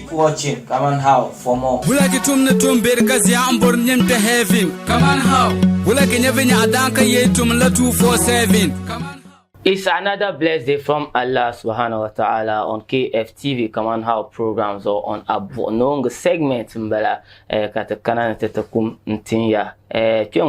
Keep watching. Come on, how for more. Bulaki tumne tumber kazi ambor nyemte heaven. Come on, how. Bulaki nyevenya adanka yetum la 247. Come on. It's another blessed day from Allah subhanahu wa ta'ala on KFTV Come How programs or on abonong segment mbala katakana tetakum ntinya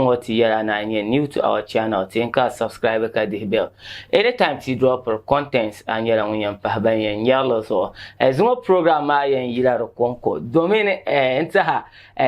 wati yala na new to our channel tinka subscribe ka the bell anytime to drop our contents and yala unyam pahban yan yalo so zumo program ma yan yila ro konko domine entaha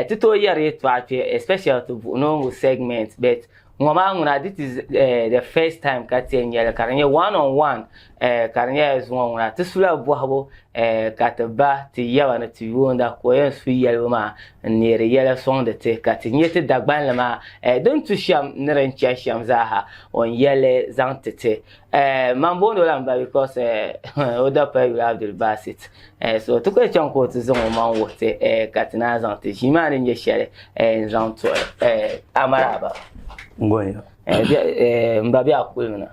tito yare to especially to bonong segment but this is the first time Katien Yala Karanya one-on-one Karanya is one Tisula Buhabo Kataba Tiyawana to you and that Koyan Sui Yaloma near the yellow song that take Katinete Dagbanlama don't to sham Nerencha Shamzaha on Yele Zantete Mambono Lamba because other people have the basket so to go chunko to Zon Man Wote Katina Zante Himan in Yeshare and Zanto Amaraba. Ngoya mbabi akuluna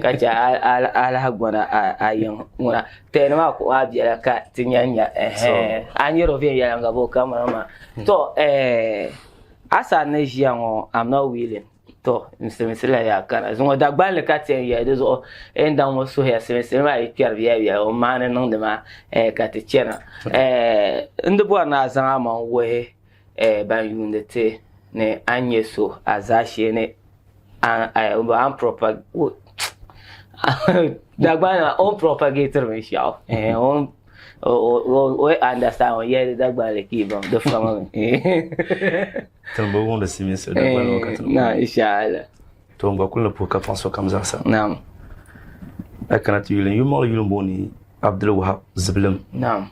kacha ala hagwana ayon ngona tenema ko abia ka tinyanya anyero vie ya ngabo kama ma to asa na jiango I'm not willing to msemisela ya kana zongo dagbale ka ten ya dezo enda mo so ya semesema e pierre ya o mane non de ma ka te chena ndebo na zanga ma we ban yunde te ne anyeso azashi ne an propag dagbana on propagator me shaw on o understand on yeah dagba le kibam de fama tambo wonda simis dagbana wakati na inshallah to ngwa kulna pour ka François Kamza sa naam akana tuyulen yumo yulmboni Abdul Wahab Ziblim naam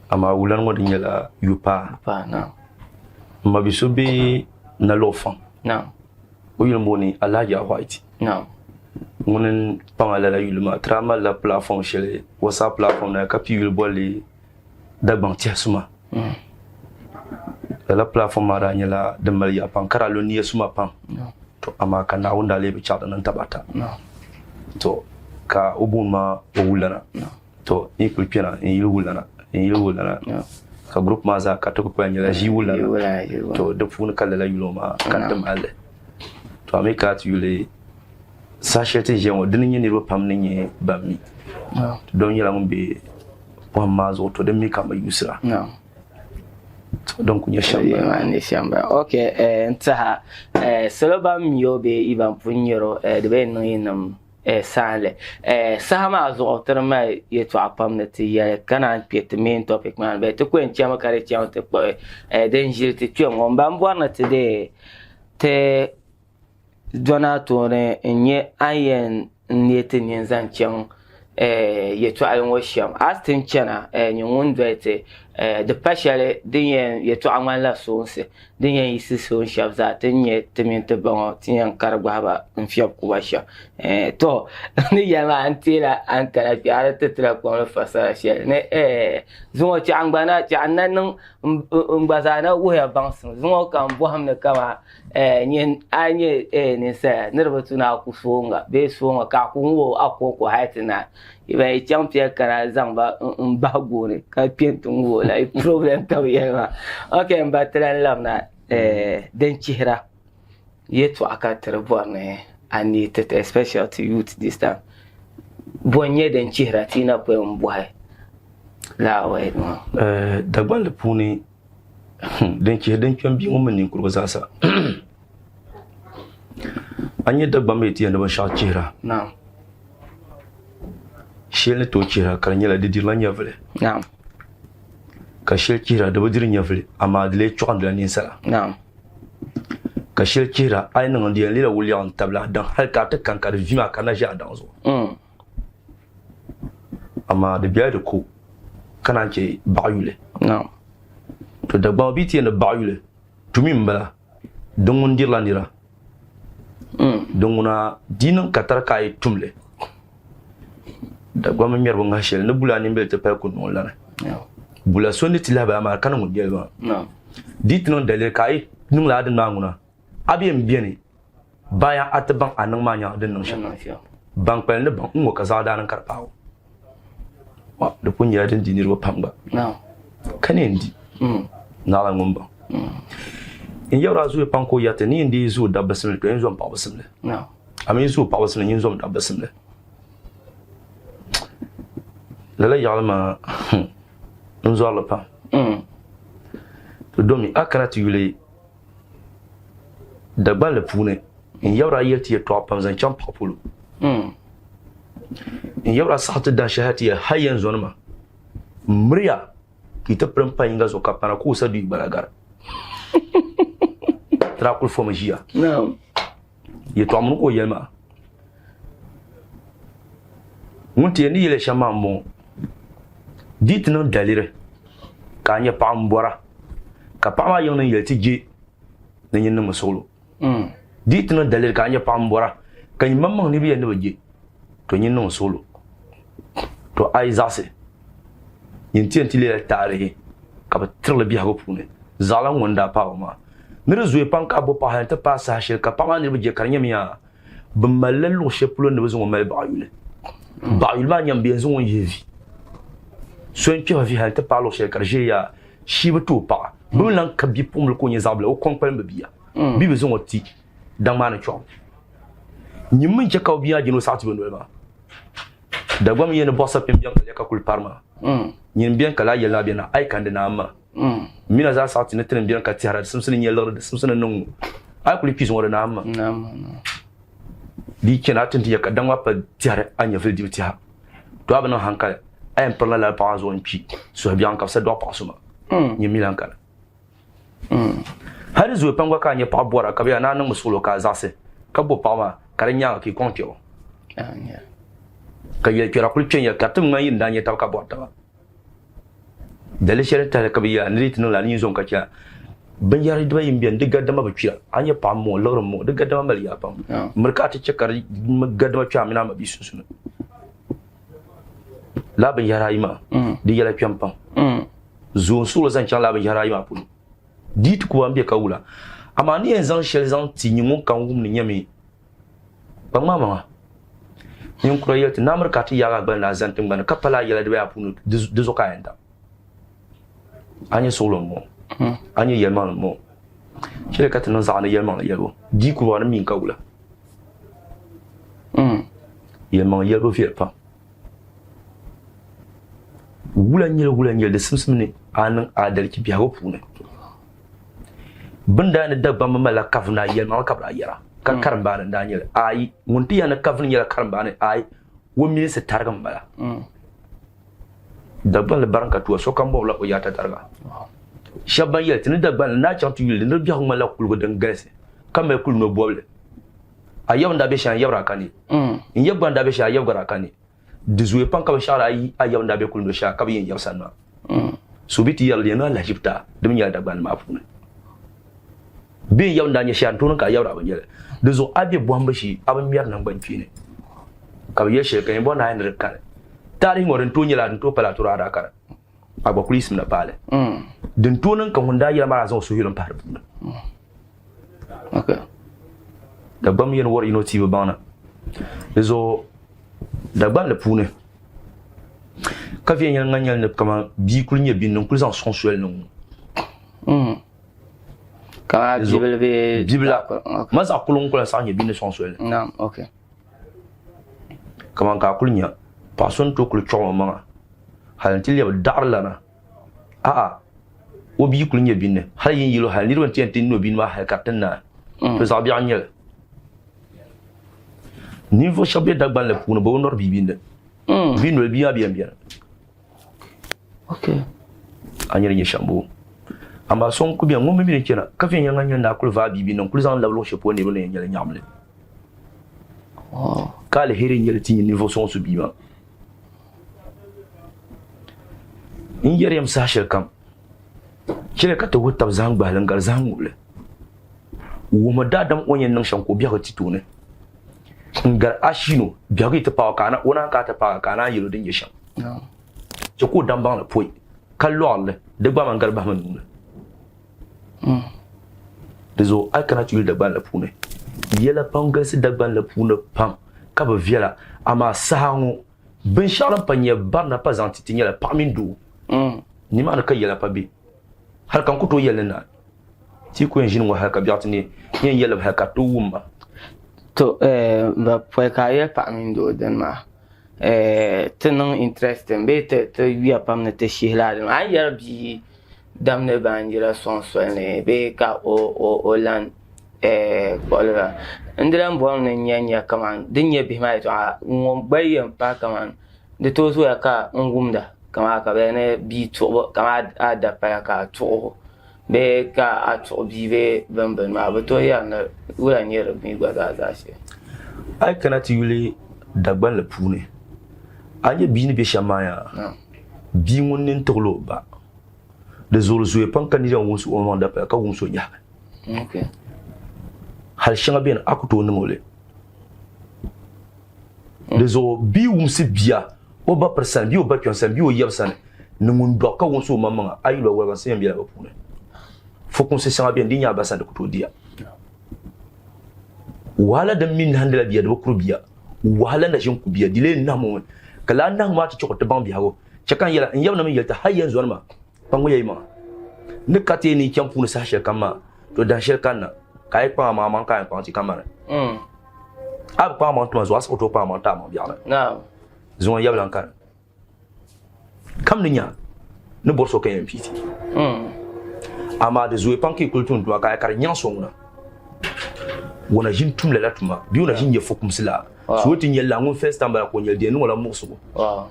ama wulan ngodi nyala yupa pa naam Mabisobe na lofan. No. Uyulmoni alaja white. No. Munen pangala la yulma trama la platform shele WhatsApp platform na kapi yulboli dagban tiasuma. La platform mara nyala de malia pankara lo niya suma pam. No. To ama kana unda lebe chata nan tabata. No. To ka ubunma wulana. No. To ikulpiana yululana. No. Ka groupe maza ka to ko nyala jiwula to de fun kala la yuloma kan dem alle to ameka to yule sachete jengo din nyini ro pam ni bammi don yala mbe po mazo to de mika ma yusra to donc nya shamba okay ntaha soloba myobe iban punyero de ben no sale sama azo terma yetu apam na ti ya kana piet main topic man be to kwen chama kare chama te danger ti chongo mbambo na ti de te donato ne nye ayen niete nyenza nchang yetu alon washam astin chana nyungun vete de pashale dinye yetu amala sonse dinye isi son shabza dinye temente bon tinyan kargaba mfiop kubasha to ni yama antila ankara piara tetra ko fasara shel ne zumo ci angbana ci annan mbazana wo ya bansin zumo kan bo hamne kama nyen anye ne sa nirbatu na ku songa be songa ka kunwo akoko haitina iba champion kara zamba mbagone ka pientun wo la problem tawiyama okay mbatran lamna den chihra yetu aka terborne ani tete especially to youth this time bonye den chihra tina ko mbwai la way no dagban le puni den chambi mo men ko zasa anye dagban me tiya no sha chihra naam shele to chihra karanyela de dirlanya vele naam ka shel kira da budir nyafle ama dile chokandla ni sala naam ka shel kira ay nan ndiyan lila wuliyan tabla dan halka ta kanka da vima kana ja dan zo ama da biya da ko kana ke bayule naam to da ba biti na bayule tumi mbala dongon dirla ndira donguna dinan katar kai tumle da gwa mer bo ngashel ne bulani mbel te pa ko non la bula sonde tilaba ma kana mun gelba no dit non dele kai nung la den manguna abiem biene baya atban anan manya den nung shan bang pel ne bang ngo ka za da nan karpawo da punya din dinir wa pamba kane ndi na la ngumba in yawra zuwa panko yata ni ndi zu da basimle to yanzu pa basimle ami zu pa basimle yin zo da basimle lala yalma nzo ala pa to domi akara ti yule da ban le pune in yawra yati to pa zan cham pa pulu in yawra sahata da shahati ya hayyan zonma murya ki ta prampa inga zo kapana ko sa du balagar trakul fo magia ye to amun ko yelma munti ni yele shama mo dit non dalire ka nya pa mbora ka pa ma yon yelti je na nyin no solo dit non dalire ka nya pa mbora ka nyi mamma ni biya ne baje to nyin no solo to ai zase yin tienti le tarihi ka ba tirle biya go pune zalan wanda pa ma nire zuwe panka bo pa han ta pa sa shir ka pa ma ne baje karnya miya bammalal lo shepulo ne bezo mal baayule baayul ma nyam bien zo yevi so en pia vi han ta pa lo shir karje ya shi to pa bulan ka bi pumul ko nyazable o kon palme biya bi bezo ti dan ma na cho nyim je ka biya jino sa ti beno ma da gwam yene bossa pem bian ka kul parma nyin bien kala yela bien ay kande na ma mina za sa ti ne tren bien ka ti hara sumsun nyelor de sumsun non ay kul pison wala na ma di kena tinti ya ka dan wa pa ti hara anya fil di ti ha to abana hankal ay en parla la pa zo en pi so bien ka sa do pa suma nyin milan kala hari zo pangwa ka nya pa bora ka biya na nan musulo ka zase ka bo pa ma karanya ki kontio ka ye kira kul chen ya ka tum ngai nda nya ta ka bo ta dale shere ta ka biya ni tin la ni zon ka cha ban yari da yin biyan diga da ma ba kira anya pa mo lor mo diga da ma ya pa murka ta ce kar ga da ma cha mina ma bi sun la ban yara ima di yala pyam pam zo sulo zan cha la ban yara ima pulu dit ko ambe ka wula ama ni en zan shel zan ti ni mun kan gum ni nyame ba mama yin kuro yelti namar ka ti yaga ban la zan tin ban ka pala yala da ya punu de zo ka enda anya solo mo anya yelman mo shele ka tin za na yelman la yelo di ko wa min ka wula yelman yelo fi pa wula nyel de simsimni anan adal ki biya go punu bunda ne dabba mamala kafna yelman ka bra yara ka karamba na Daniel ai munti yana kafin yara karamba ne ai wumi se targam bala dabban le baranka tuwa so kan bawla o yata targa shaban yel tin dabban na chantu yil ne biya mala kulgo dan gase kambe kul no boble ayaw nda be shan yabra kani in yabba nda be shan yabra kani dizuwe panka be shara ai ayaw nda be kul no sha kabi yin yabsanma subiti yal yana la jipta dum yal dabban ma funa bin yaw ndanya shan tun ka yawra ban yele de zo abi bomba shi abin miyar nan ban fine ka ye she kan bo na hin kan tari ngoren to nyela to pala to rada kar agba kulis na pale din tonan kan hunda yela mara zo so hilon par okay da bam yen wor inoti be bana de zo da ban le pune ka vien yan nganyal ne kama bi kul nye bin non kul sans sensuel non Kama Bibla mas akulung kula sanya bin sensuel. Naam, okay. Kama ka kulnya pason to kul choma manga. Hal til ya dar lana. O bi kulnya bin hal yin yilo hal ni ron tin no bin ma hal katanna. To zabi anyel. Niveau shabe dagban le puna bo nor bi bin. Bin no bi abi ambiya. Okay. Anyel ni shambo. Amba son ku bien ngombe mi kena ka fen yanga nyanda kul va bibi non kul zan lawlo shepo ne bone nyele nyamle ka le heri nyele ti niveau son su biba in yere yam sa shel kam kire ka to wotab zang balan gar zangule wo ma dadam onyen nan shanko biya ti tune ngar ashino biya ta pa kana ona ka ta pa kana yilo din yeshan ce ko dan ban la poi kallo alle de ba man gar ba man Dezo akana tu da ban la pune yela pangal si da ban la pune pam ka ba viela ama sahango bin sharam pa nye barna pa zanti ti nyela pa min do ni ma ka yela pa bi har kan kuto yela na ti ko enjin wa haka biati ni yen yela haka to wumba to ba foi ka ya pa min do den ma te non interest be te wi apam ne te shihla den ay yar bi damne banjira son ne be ka o lan bolra ndran bon ne nyanya kaman dinya bi mai to ngom bayan pa kaman de to so ya ka ngumda kama ka be ne bi to kama ada pa ka to be ka a to bi be ban ma ba to ya na wura ne rabbi gwa za shi ai kana ti yule dagban le pune anye bi ni be shamaya bi ngonin tolo ba de zolo zuwe panka ni jan wonsu o manda pa ka wonso ya okay hal shanga ben akuto ni mole de zo bi wumsi biya o ba person bi o ba kyansan bi o yabsan ni mun do ka wonso mamma ayi lo wa sen biya ba pune fo kon se shanga ben dinya ba san de kuto dia wala da min handala biya do kuru biya wala na jin ku biya dile na mo kala na ma ta chokota ban biya go chakan yala in yabna min yalta hayyan zuwa ma pango yayi ma ne kate ni kyan punu sa she kama to dan she kana kai pa ma man kai pa ti kamara ab pa ma to zo aso to pa ma ta ma biya na zo yablan kan kam ni nya ne borso kan piti ama de zo panki kultun to kai kar nyan so na wona jin tum la tuma bi wona jin ye fokum sila so tin yalla ngon first time ba ko nyel de no wala musu waaw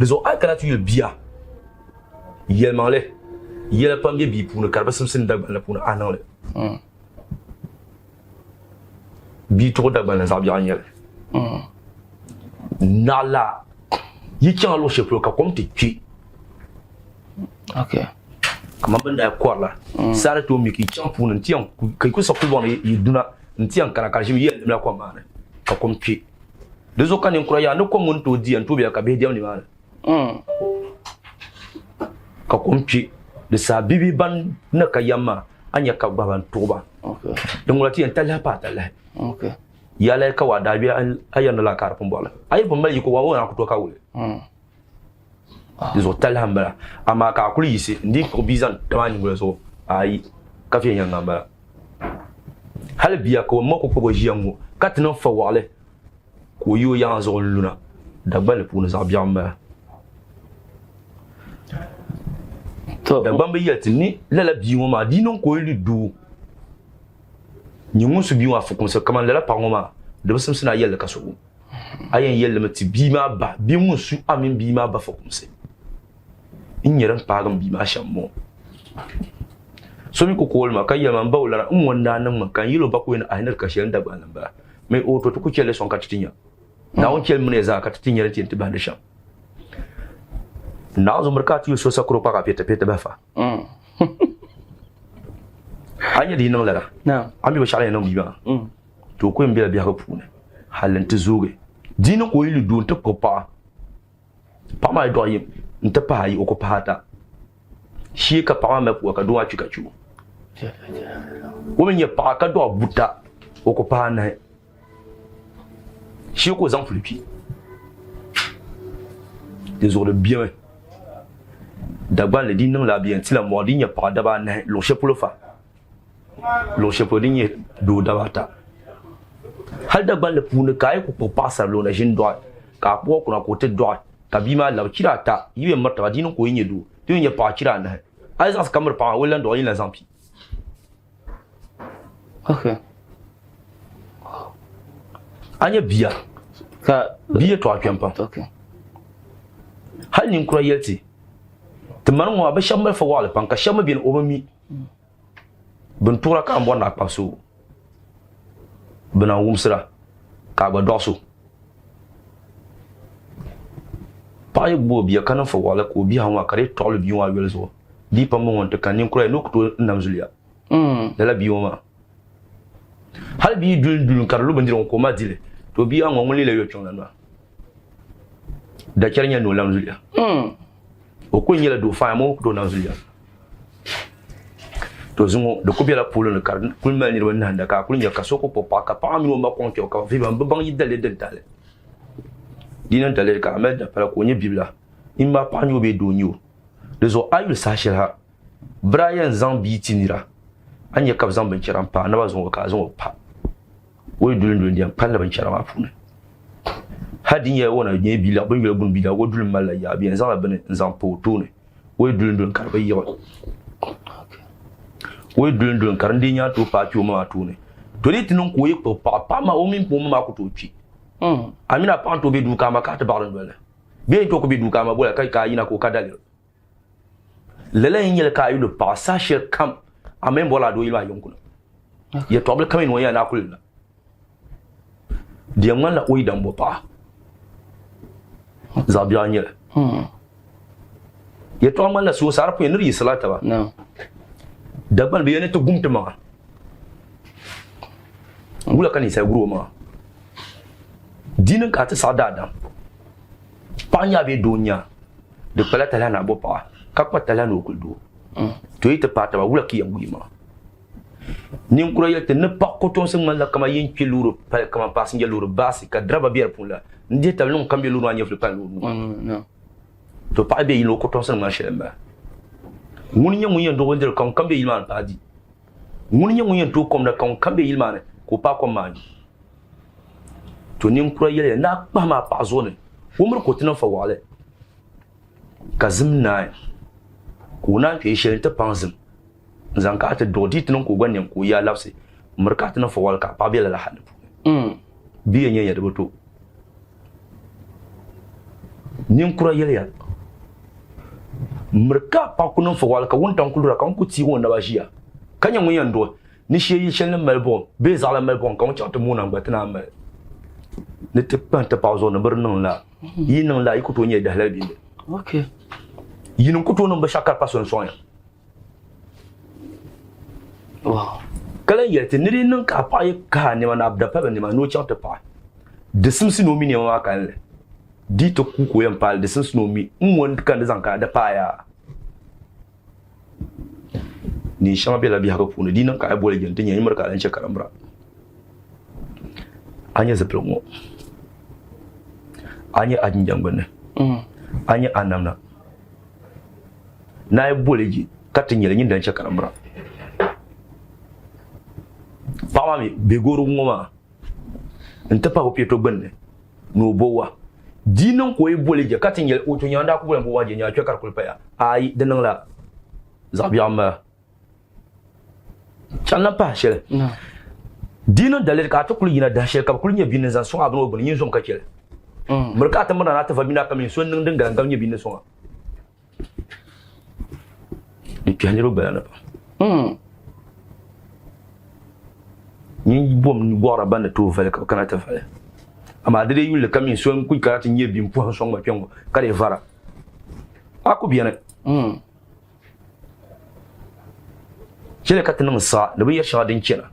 de zo akala tu biya yelmale yela pambe bi pour karba simsin dagban la pour anole bi to dagban la zabya nyel nala yikan lo cheplo ka kom ti ki okay kama benda ko la sara to mi ki chan pour ntian kai ko so ko bon yiduna ntian kana ka jimi yel la ko mane ka kom ki de zo kan en ya no ko ngon to di en to bi ka be diam ni mane ka kumpi de sa bibi ban na ka yamma anya ka baban toba okay don wala ti en tala pa tala okay yala ka wada bi ayan la kar pon bola ay pon mali ko wa wona ko to ka wule izo tala hambara ama ka kuli yisi ndi ko bizan tamani ngule so ay ka fi yanga ba hal biya ko mo ko bo jiyango katno fa wale ko yo yan zo luna dagbal pour nous abiamba to da bamba yati ni lala biwo ma dinon ko li du nyumu su biwa fu komse kaman lala pa ngoma de basam sina yella kaso ayen yella mati bima ba bi musu amin bima ba fu komse inyeran pagam bima shammo so mi ko kolma kay yama bawla wonda nan kan yilo ba ko ina ahnar kashe da ba nan ba mai oto to ku kele son katitinya na won kel mune za katitinya ranti ta ba da sham na zo markatu yo so sakro pa ka peta ba fa anya di nan lara na ami ba shara nan biba to ko mbiya biya ka pune halanta zuge dino ko yili don ta ko pa ma do yim nta pa yi o ko pa ta shi ka pa ma ko ka do wa chika chu wo men ya pa ka do buta o ko pa na shi ko zan flipi désolé bien d'abord le dino la bien tila mo dinya pa da ba na lo shepulo fa lo shepulo dinya do da bata hal da ban le pune kai ko pasa lo na jin do ka po ko na ko te do ka bi ma la kira ta yibe marta dino ko yin do dinya pa kira na ai za kamar pa wala do yin la zampi okay anya biya ka biya to akwempa okay hal nin kura yelti tman wa ba shamma fa wala pan ka shamma bin obami bin tura ka ambon na paso bana wumsira ka ba doso pa yi bo biya kana fa wala ko biya wa kare tolo bi wa welzo di pa mo wonta kan nin kura no ko namzuliya dala biyo ma hal bi dul kar lu bandiron ko ma dile to biya ngongoli le yo chonga na da kyarnya no lamzuliya o ko nyela do fa mo do namzuliya to zungo de ko biya la polo le kar kul ma ni do nanda ka kul nya ka soko popa ka pa mi mo ma kon ka vi ban bang yidale den tale dina dalil ka amel da para ko nye bibla imma pa nyo be do nyo de zo ayul sa shira Brian Zambi tinira anya kab zambin kiran pa na ba zo ka zo pa wo dulun diam palla ban kira ma fune hadin ya wona nye bila ban yele bun bila wo dulun malla ya bien zan ban zan po tone wo dulun kar ba yo wo dulun kar ndi nya to pa ma tone to ni tinun ko yi pa ma o min po ma ko to pi amina pa to be du ka ma ka ta baran dole be to ko be du ka ma bola kai ka yina ko ka dalil lele yele ka yi le passage kam amen bola do yima yonkuna ye to bel kamen waya na kulna dia ngala o idam bo pa zabya nyele ye to ngala so sar pe nri salata ba no dabal be ne to gumte ma ngula kan isa guro ma dinin ka ta sada dam panya be donya de pala tala na bo pa ka pa tala no kuldo to ita pata ba wula ki yangu ma nin kura yete ne pa ko ton sen mala kama yin ki luru pa kama passenger luru basi ka draba bier pula ndi ta lon kambe luru anya fle pan luru no to pa be yilo ko ton sen ma shelemba nguni nyangu yen do wonder kan kambe yilman pa di nguni nyangu yen to kom da kan kambe yilman ko pa ko mani to nin kura yele na pa ma pa zone wumur ko tinan fa wale kazim na kuna ke shirin ta panzim zan ka ta dodi tunan ko gwanin ko ya lafse murka tunan fa walka pa bela la hanu biye nya ya dubuto nin kura yele ya murka pa kunan fa walka wontan kulura kan ku ti won na ba jiya kanya mun yan do ni shi yi shin melbourne be zala melbourne kan cha ta munan gbatana mal ne te pan ta pauzo na birnin la yi nan la ikuto nya da halabi okay yinin kuto nan ba shakar pason sonya wow kala yete niri nan ka pa yi ka ne mana abda pa ne ma no chanta pa de simsi no mi ne ma kan le di to ku ko yan pal de simsi no mi won kan da zanka da pa ya ni shama bela bi haka punu di nan ka ai bole gen tin yayin marka lan chekarambra anya zaplongo anya ajin jangone anya anamna na yi boleji katin yele nyin dan chekarambra pama mi begoro ngoma ntepa ko pieto gbenne no bowa dinan ko yi boleji katin yele o to nyanda ko bolen bo waje nya chekar kulpa ya ai denan la zabiama channa pa shele no dinan dalet ka to kul yina da shele ka kul nya binin zan so abno bon yin som ka kele murka ta murna na ta fabina kamin so nin dinga ngam nya binin so di pianero bana pa ni bom ni bora bana to vale ka kana ta vale ama dede yule kamin so ku karata nye bi mpo so ngba piongo kare vara aku biana chele katana sa da biya shadin kina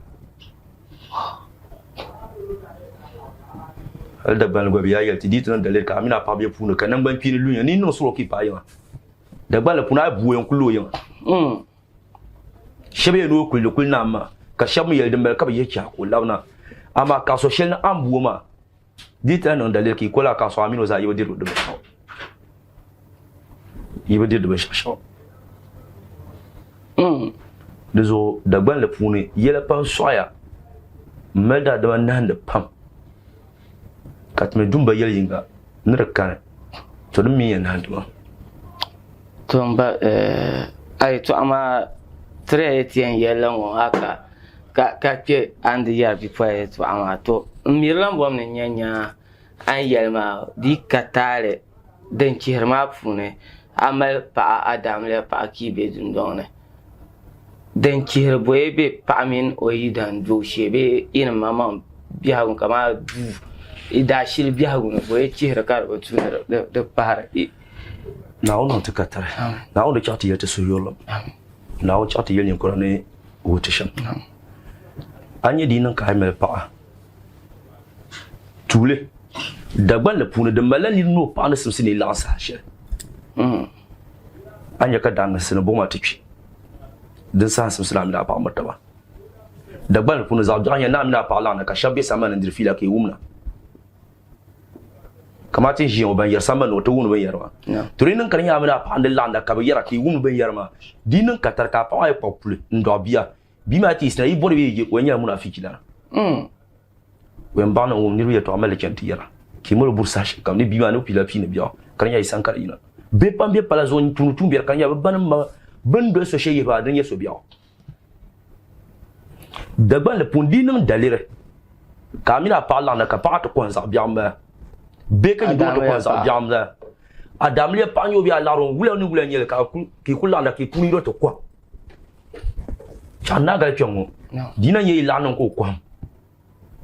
al da ban go biya yalti ditan da le ka amina pa biya punu kanan ban pini lunya ni no so ki pa yawa da bala puna buwen kullo yawa shebe no kullu na ma ka shamu yel dembe ka biya cha ko lawna ama ka so shel na ambu ma ditan no da le ki kola ka so amino za yibo diru de ba yibo diru de ba shaw da zo da ban la pune yela pan soya melda da nan da pam katme dumba yel yinga nira kan to dum mi yan handuwa to ba ai to ama tre etien yelan wo aka ka ke and ya bi fa to ama to mirlan bom ne nyanya an yelma di katare den chirma pune amal pa adam le pa kibe dundone den chihir boye be paamin o yidan do shebe ina mama bihagun kama du ida shil bihagun boye chihir kar o tuner de par na ono ta katare na ono chati yete suyolo na ono chati yelin ko ne wotishan anye dinan ka mel pa tule dagban le pune de malani no pa na simsini lansa she anya ka dan sene boma tiki din sa islam da pa mata ba da bal kun za anya na pa la na ka shabbe sama na dirfila ke wumna kamati jiyo ban yar samba no to wunu ban yar ma to rin kan ya mena pa andal landa ka ba yara ki wunu ban yar ma dinin katar ka pa ay popule ndo biya bi ma ti sna yi bor bi wanya munafiki la wen bana won ni to amale kenti yara ki mo bursa shi kam ni bi ma no pila fi ne biya kan ya isan kar ina be pam be pala zone tunu tumbier kan ya ban ma ban do so shey ba dan ya so biya dagban le pondinin dalire kamina pa landa ka pa to konza biya ma beka ni do konza biya ma adam le pa nyo biya la ron wula ni wula nyele ka ki kulanda ki kuniro to kwa chana ga pyongo dina ye la non ko kwa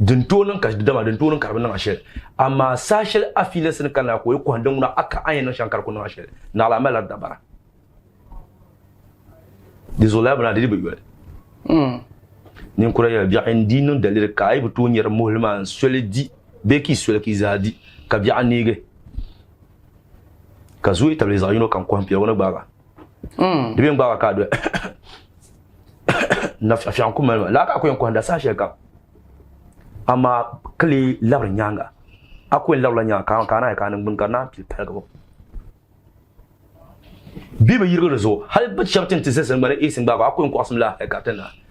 din tonin ka dama din tonin karbin nan ashe amma sashel afile sun kana ko ko handan na aka ayin shankar kuno ashe na la mala dabara désolé bana didi biyo nin kura ya biya indinin dalir ka ay buto nyar muhliman solidi beki solki zadi ka biya nige ka zuwi tabli zayino kan ko ampiya wona baga dibe baga ka do na fian ko mal la ka ko en ko handa sashel ka ama kali labra nyanga akwai labra nyanga kana nan bun kana pil pelgo biba yirgo zo hal ba chaptin tise sen bare isin ba akwai ko asmla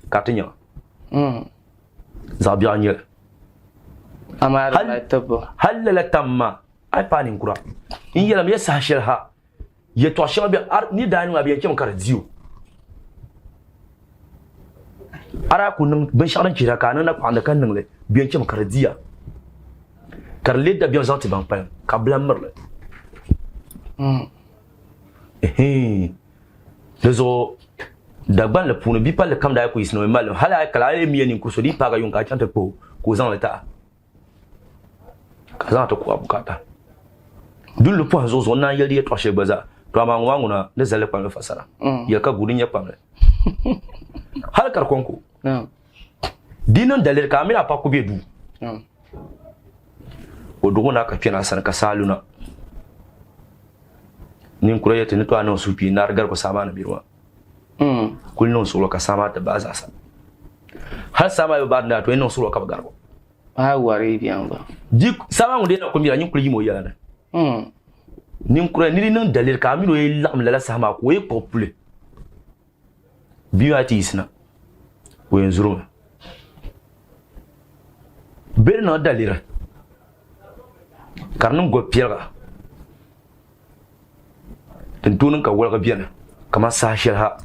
ka tanya zabiya nyel ama la tabo hal la tamma ai panin kura in yela me sa shel ha ye to shabi ni dani ma biya kem kar ziyo ara kunun ban sharan kira kana na kwanda kan nan le biyan kem kar ziya kar le da biyan zanti ban pan ka blammer le lezo dagban le punu bi pal kam da ko isno mal hala kala le mi ni ko so di paga yun ka chanta ko zan leta ka zan ta ko abukata dun le point zo na yeli to she baza to ma ngwana ne zale kwa fasara ya ka gudin ya pamle hal kar konko dinan dalir ka mina pa ko bedu o duguna ka kina san ka saluna nin kura yete nito anon supi nar gar ko sama na birwa kul non solo ka sama ta baza sa hal sama yo barna to non solo ka gar ko wari biyan ba di sama ngunde na ko mira nin kul yimo yana nin kura ni nan dalir ka mino yi lam la sama ko yi popule biwati isna ko en zuru berna dalira karnum go piera tuntunin ka wulga biyan kamar sashir ha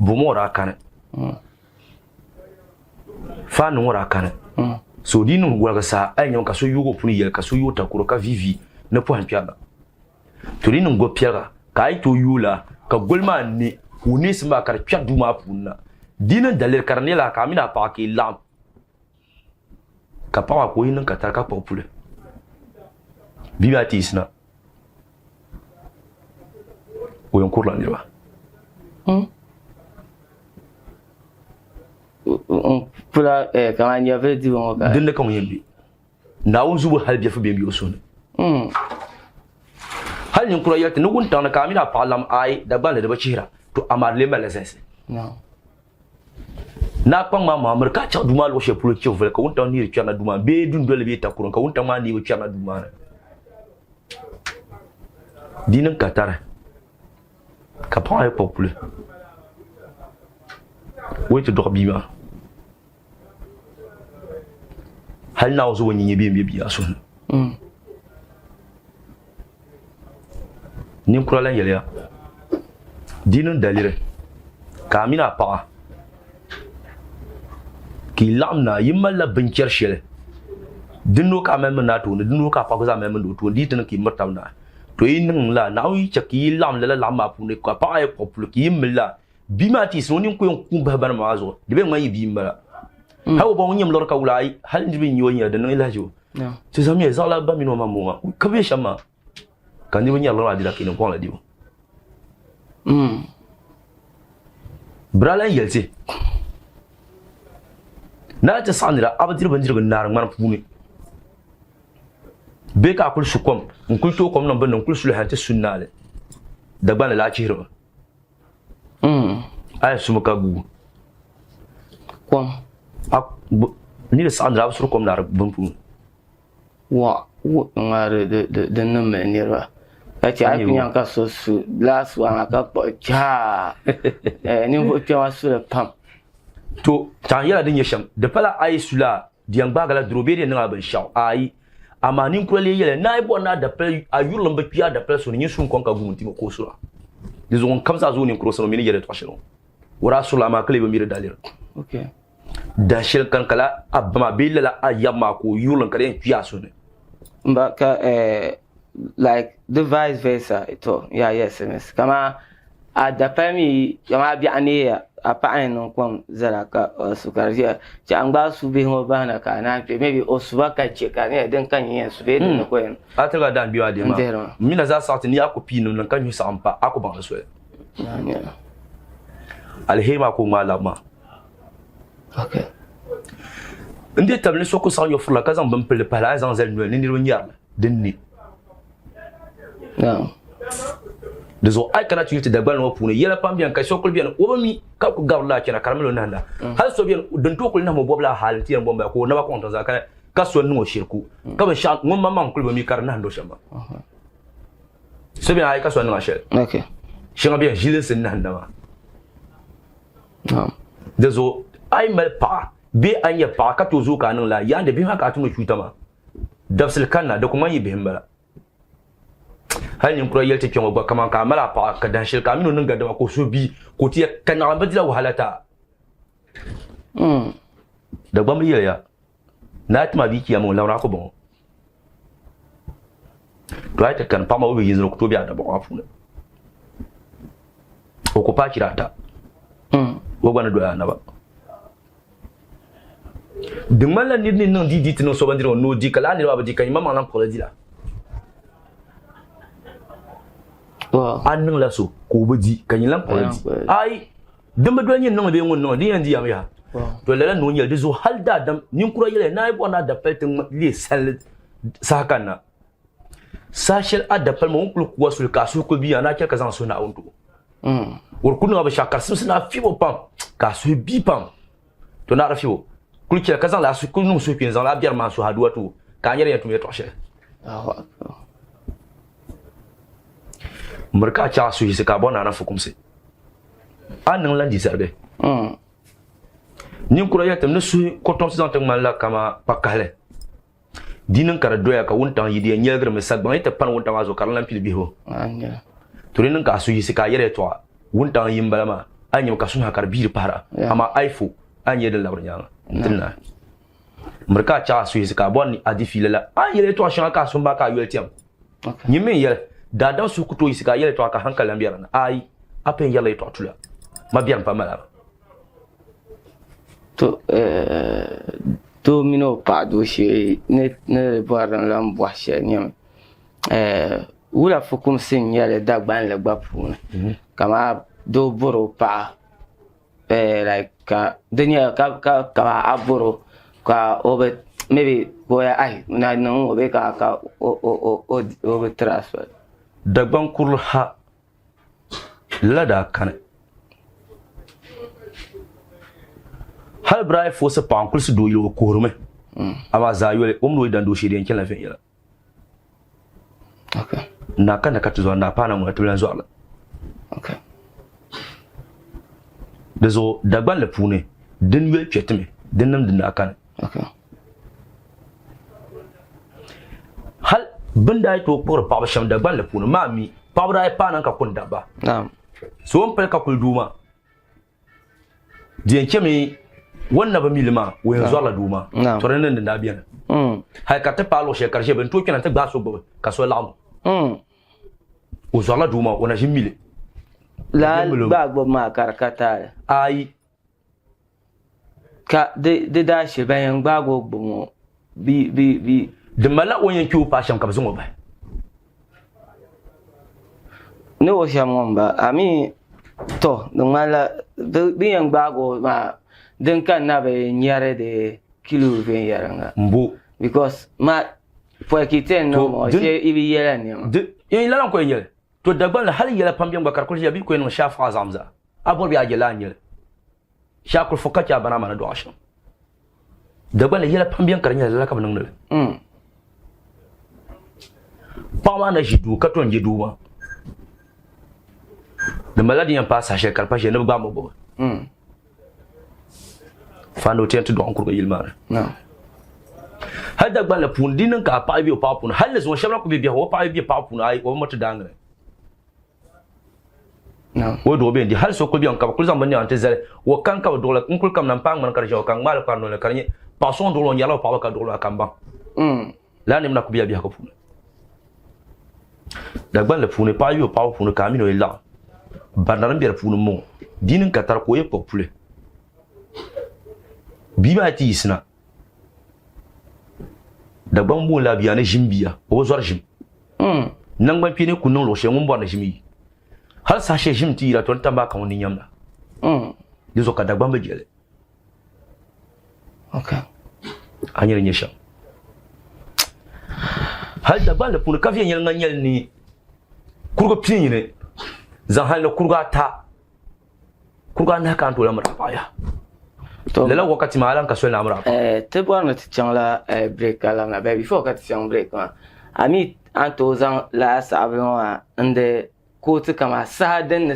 bumo ra kana fanu wara kana so dinu wulga sa ayon ka so yugo puni yel ka so yuta kuro ka vivi ne po hampiada to dinu go piaga ka ay to yula ka golma ni uni sima kar pia duma punna dinu dalir karnela ka mina pa ki lam ka pa ko yin ka tar ka popule bibati isna oyon kurla ni ba pula kama nya vedi won ga dinde kan yembi na won zubu halbiya fu bembi osone hal ni kura yarte nugun tan ka mina palam ai da ban da bachira to amarle mala sense no na pang ma mamar ka cha duma lo she pulo chevel ka won tan ni ri na duma be dun dole be takuron ka won tan ma ni wi na duma dinin katara ka pa ay popule wait to dormir hal na ozo woni nyebi biya sun nim kura lan yele dinin dalire kamina pa ki lamna yimalla bincir shele dinno ka memma na to dinno ka pa ko za memma do to ditin ki matamna to yin la nawi chaki lam la la ma pu ne ko pa ay popule ki yimla bimati soni ko yon kumba ban mazo dibe mai bimba hawo bon nyam lor ka ulai hal dibe nyonya da no ilajo to zami za la ba mino mamuwa ka be shama kan dibe nyal lor adila kin ko la dibo brala yelti na ta sanira abadir bandir gan nar man puni be ka kul sukom kul to kom non ban kul sul hante sunnale da ban la chiro ay sumuka gu kwam ni da sandra su kom nar bumpu wa ngare de no menira ati apinya ka so su last one ka po cha ni vo cha su le pam to tan yala din yesham de pala ay sula diang bagala drobe de nga ban shaw ay amani ko le yele nay bo na da pel ayurlo mba pia da pel so ni sun kon ka gumunti ko sura de zon kam sa zo ni ko so mini yele to shelo wara sula ma kle be mi dalir okay da shel kan kala abma bilala ayama ko yurlo kale pia so ne mba ka like the vice versa ito yes kama adapami kama bi aniya apa ayin kwam zara ka sukarja ci an ba su bi ho bana ka na pe maybe osuba ka ce ka ne den kan yin su be din ko en atira dan biwa de ma mina za sa ni akopi no nan kan yi sa ampa akoban so alhema ko malama okay inde tabne soko sa yo fula ka zan ban pele pala zan zel no ni ro nyar den ni no dezo ay kana tuti da ban wo pune yela pam bien ka sokol bien wo mi ka ko gawla kina karmelo nanda hal so bien don to ko na mo bobla hal ti en bomba ko na ba konta za ka so no shirku ka ba sha ngom mamma ko ba mi karna ndo shamba so bien ay ka so no shel okay shinga bien jile sen nanda ma no dezo ay mal pa be anya pa ka to zo ka nan la yande bi ma ka tuno chutama dafsil kanna da kuma yi bihimba hal nin kura yelte kyon ba kaman ka mala pa ka dan shil ka minu ninga da ko so bi ko ti kana ba dila wahalata da gbam ya na tma bi ki amon lawra ko bon to ay ta kan pa ma obi yin ko to bi ada ba afu ne o ko pa kirata wo gwana do ya na ba de mala ni non di tino so bandiro no di kala ni ba di kan mama nan ko la dila anning la so ko budi kanyilan ko ai damba do nyen no be ngon no di yandi am ya to lala no nyel de zo halda dam nin kuro yele na ibo na da peltin le sal sakana sashel adapal mo kul ko wasul ka su ko biya na ke kazan so na onto wor kunu ba shakar sim na fibo pam ka su bi pam to na rafibo kul ke kazan la su kunu su pin zan la biar man su haduwa to ka nyere ya tume to she mereka cha su yi ka bona na fukumse anan landi serbe nin kura ya tamne su ko tom san tan malla kama pakale dinin kara doya ka wuntan yidi nyelgre me sagban ita pan wuntan wazo karlan pil biho anya turinin ka su yi ka yere to wuntan yimbala ma anya ka sun hakar bir para ama aifo anya da labrnya dinna mereka cha su yi ka bonni adi filala ayere to shan ka sun ba ka yeltiam nyimin yel dadan su kuto yi ka yele to ka hankalan biyarna ai apen yele to tula ma biyan pa mala to mino pa do shi ne boran lam bo she nyam wula fukum sin yele dagban le gbapu kama do boro pa like ka denya ka aboro ka obe maybe boya ai na no obe ka obe transfer dagban kurl ha lada kan hal brai fo se pan kul su do yo kurme ama za yole umro dan do shiri yankin lafin yala okay na kan ka tuzo na pana mu tulan zo ala okay dezo dagban le pune den we chetme den nam din kan okay hal bunda to por pa sham dagban le pune mami pa bra pa nan ka kun daba na'am so on pel ka kul duma dien kemi wonna ba milima wo yanzu ala duma to ren nan da biyan hay ka ta palo she karshe ben to kina ta gba so bo ka so lawo wo zo ala duma wona jimile la ba gbo ma karkata ai ka de da she bayan gba gbo mo bi de mala wonyen ki o pa sham ka zo mo ba ne wo sham ba ami to de mala bi yan gba go ma den kan na be nyare de kilo ben yaranga mbo because ma for kiten no mo je ibi yela ni ma de yin lalan ko yele to dagban la hal yela pambiyan bakar ko yabi ko no shafa zamza abor bi ajela nyele shakul fokati abana mana do asham dagban la yela pambiyan kar nyele la kam nang Pama na jidu ka ton jidu ma. De maladi yan pa sachet kal pa je ne ba mo bo. Fando tente do encore yilma. Non. Hal da la pun dinin ka pa bi pa pun hal zo shabra ko bi ho pa bi pa pun ai o mata dangre. Non. Wo do be ndi hal so ko bi on ka ko zamba ni ante zale wo kan ka do la kun kam nan pang man kar jo kan mal ka no le karni pason do lo nyala pa ka do la kamba. La ni na ko bi ko pun. Da la pun pa bi pa pun ka mi no ila. Bandaran bi pun mo dinin ka tar ko e popule. Biba ti isna da bambu la biya ne jimbiya o zor jim nan ban pine kunun lo shengun bo na jimi har sa she jim ti ra ton tamba kan woni nyamna dizo ka da bamba jele okay anyere nyesha hal da bala pun ka fiye nyel nganyel ni kurgo pin ne zan hal kurga ta kurga na kan to la mara paya lala wakati maalan ka swela amra te bwana ti changla break ala na baby before ka ti chang break ma ami anto zan la sabon wa inde ko ti kama sahadan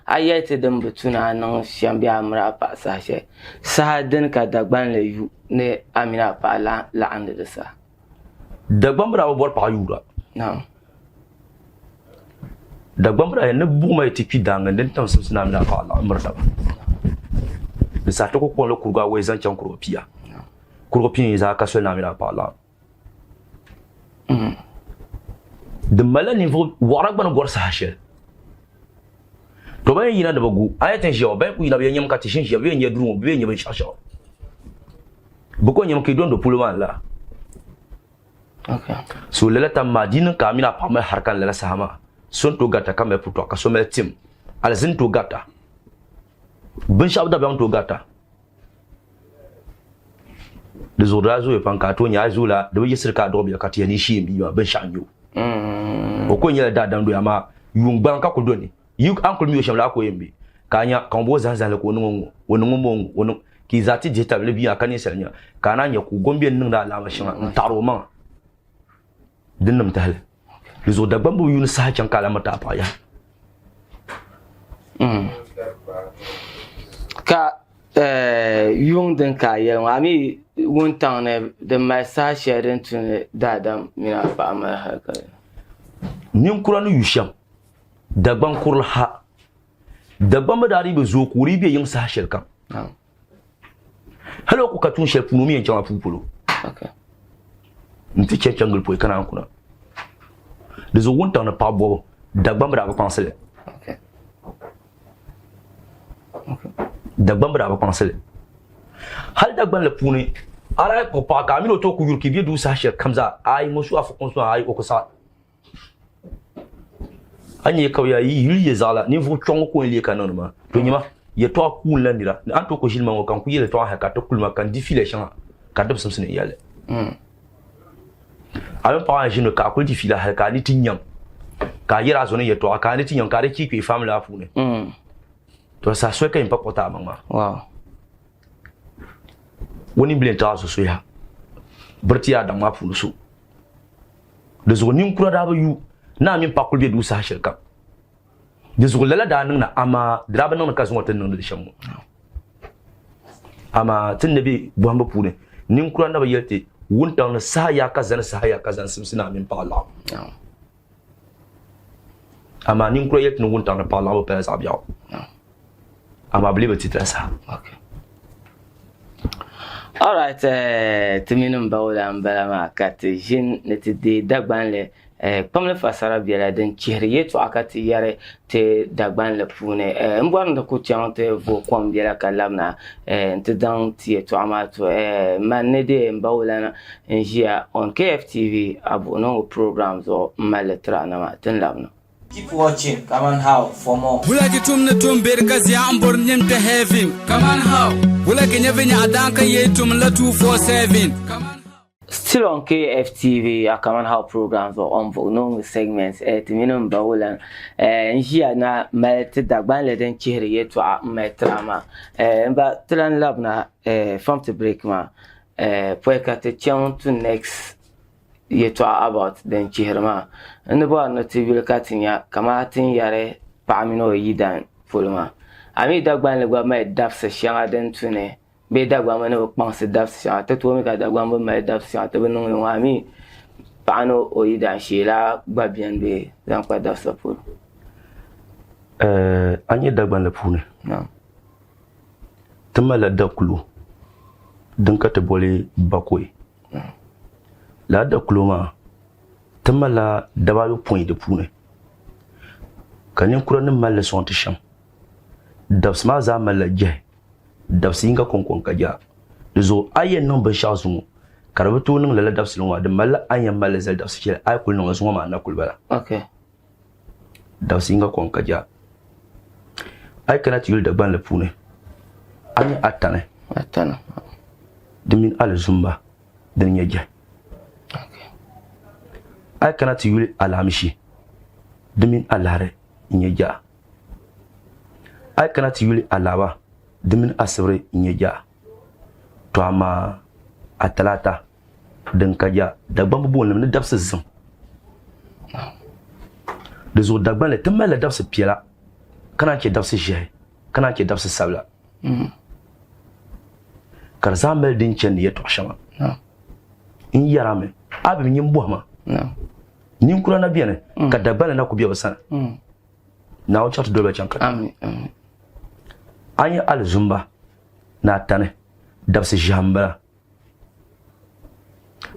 ayete dan butuna nan shambi amra pa sashe sahadan ka dagban le yu ne amina pa la ande de sa dagban bra bor pa yura na dagban bra ne bu mai ti pidanga den tan sumsina amina pa la amra de sa to ko le kurga we zan chan kurgo pia kurgo pia za ka swela amina pa la de mala niveau warak ban gor sashe to ba yina da bagu ayatin shi ba ku yina ba nyam ka tishin shi ba yenya duru ba yenya ba shasha bu ko nyam ki don do pulman la okay so lela tam madina ka mina pa ma harkan lela sahama son to gata kam e puto ka so mel tim alzin to gata bin shabda ba to gata de zorazo e panka to nya azula de bi sirka do bi ka tiyani shi bi ba bin shanyo o ko nyela da dan do ama yung ban ka ko doni you uncle mi o shamla ko yembe kanya kan bo zanzan ko wonu ki zati jeta le biya kan yesanya kana nya ku gombe nin da alama shin taro man dinnam tahal lizo da bambu yun sa can kala mata paya ka yung den ka ye ami wontan ne de mai sa sharing tun dadam mina pa ma haka nin kuranu yusham dagban kurha dagban madari be zo kuri be yin sa shirkan halo ku katun shel punu mi yancan afupulo okay nti chechangul poy kana kuna de zo wonta na pa bo dagban bra ba pensele okay dagban bra ba pensele hal dagban le puni ara ko pa ka mi no to ku yurki bi du sa shel kamza ai musu afukon so ai o ko sa anye kawya yi yuli zala ni fu chongo ko le kanon ma to nyima ye to ku landira an to ko jilma ngo kan ku yele to ha ka to kulma kan difile shan ka dab samsune yale ayon pa jino ka ko difila ha ka ni tinyam ka yira zo ne ye to ka ni tinyam ka re ki family afu ne to sa so ka impa kota mama wow woni bilen ta so ya burtiya da ma fu so de zo nin kura da ba yu na min pa kulbe du sa shirka de zo lala da nan na ama draba nan ka zo watan nan da shamu ama tun nabi buhamba pune nin kura na ba yelte wuntan sa ya kazan simsina min pa Allah ama nin kura yelte wuntan na pa Allah ba pa sabiya ama believe it sa okay all right timinum bawla mbala ma kati jin neti de dagban le pamle fasara biela den chihriye to akati yare te dagban le pune mbwan da ku chante vo kwam biela kalamna te dan tie to amato manede mbawla na njia on KFTV abono programs o maletra na matin labna. Keep watching. Come on how for more. Bulaki tumne tumber kazi ambor nyemte heavy. Come on how. Bulaki nyevenya adanka yetum la 247. Come on. Still on KFTV, a Come on how programs or on no segments. Timinum bawlan. Njia na malte dagban le den chihriye to metrama. Mba tlan labna from the break ma. Poeka te chant to next yɛtɔɣa about din chihiri maa ni bɔri ni ti yuli ka ti nya kama ti yɛri paɣa mini o yidana polo maa ami Dagbanli gba mali dabsi shɛŋa din tu ni bee Dagbamba ni bi kpaŋsi dabsi shɛŋa ti tooi mi ka Dagbamba mali dabsi shɛŋa ti bi niŋ ŋɔ ami paɣa ni o yidana shee la gba biɛni bee zaŋ kpa dabsi polo. A nyɛ Dagbanli puuni ti malila dakulo din ka ti boli Bakoy la dakulo maa ti malila dabaayopoin di puuni ka ninkura nim malli sɔŋ ti shɛm dabsi maa zaa malila jɛhi dabsi yinga konkon ka ja di zuɣu a yɛn niŋ binshaɣu zuŋɔ ka di bi tooi niŋ lala dabsi ŋɔ di malila a yɛn malli zali dabsi shɛli a yi kuli niŋ zuŋɔ maa na kuli bala dabsi yinga kon ka ja a yi kana ti yuli Dagbanli puuni a nyɛ Atani di mini Alizumba din nyɛ jɛhi a yi kana ti yuli Alamishi di mini Alahari n nyɛ jaha a yi kana ti yuli Alaba di mini Asibiri n nyɛ jaha to amaa a Talata din ka ja Dagbamba boonlim ni dabsi zim di zuɣu Dagbanli ti malila dabsi piɛla ka naan chɛ dabsi ʒɛhi ka naan chɛ dabsi sabila ka di zaa mali din chɛni yɛltɔɣa shɛŋa n yɛrami a bi nyini bɔhima ninkura na biɛni ka Dagbanli na ku bɛ bi sani na o chɛri ti doli ba chɛŋ ka a nyɛ Alizumba ni Atani dabsi ʒɛhi n bala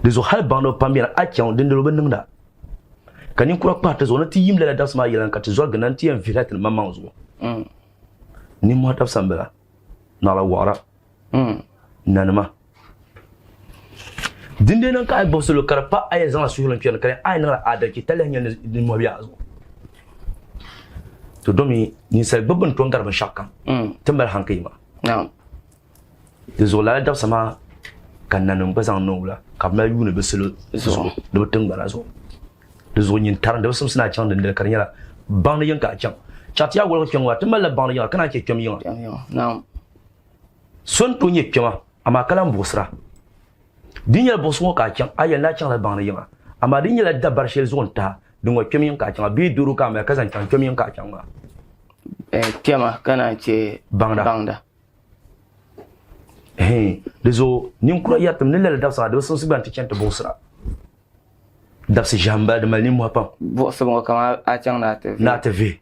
di zuɣu hali baŋdi pam biɛni a chɛŋ din dolo bi niŋda ka ninkura kpahi ti zuɣu ni ti yim lala dabsi maa yɛlɛn ka ti zɔrigi na ti yɛn vihila ti ni maŋmaŋ zuɣu nimmɔhi dabsi n bala naɣala waɣara nanima dindee niŋ ka a yi gbubi salo ka di pa a yɛn zaŋla suhuli n kpɛrni ka a yi niŋla adalci tali yɛn nyɛ nimmɔhi bɛ a zuɣu to domi ninsali gbubi bin tom gari binshaɣu kam ti mali hanka yima di zuɣu lala dabsi maa ka nanim gba zaŋ niŋ la ka bi mali yuuni bi salo zuɣu ni bi tingbana zuɣu di zuɣu nyin tarim di bi simsina a chɛŋ dindali ka di nyɛla baŋdi yin ka a chɛŋ chɛɣu ti yaa wolgi kpɛŋ ŋɔ ti malila baŋdi yiŋa ka naan chɛ kpɛm yiŋa so n tooi nyɛ kpɛma amaa ka lan buɣusira din nyɛla buɣusi ŋɔ ka a chɛŋ a yɛn la chɛŋla baŋdi yiŋa amaa din nyɛla dabari shɛli zuɣu n taha din ŋɔ kpɛm yiŋ ka a chɛŋa bee doro ka a mali ka zaŋ chɛŋ kpɛm yiŋ ka a chɛŋ maa kpɛma ka naan chɛ baŋda di zuɣu ninkura yɛritim ni lala dabsi maa di bi simsi gba n ti chɛni ti buɣusira dabsi ʒɛhi n bala di mali nimmɔhi pam buɣusi ŋɔ kama a chɛŋ na ti ve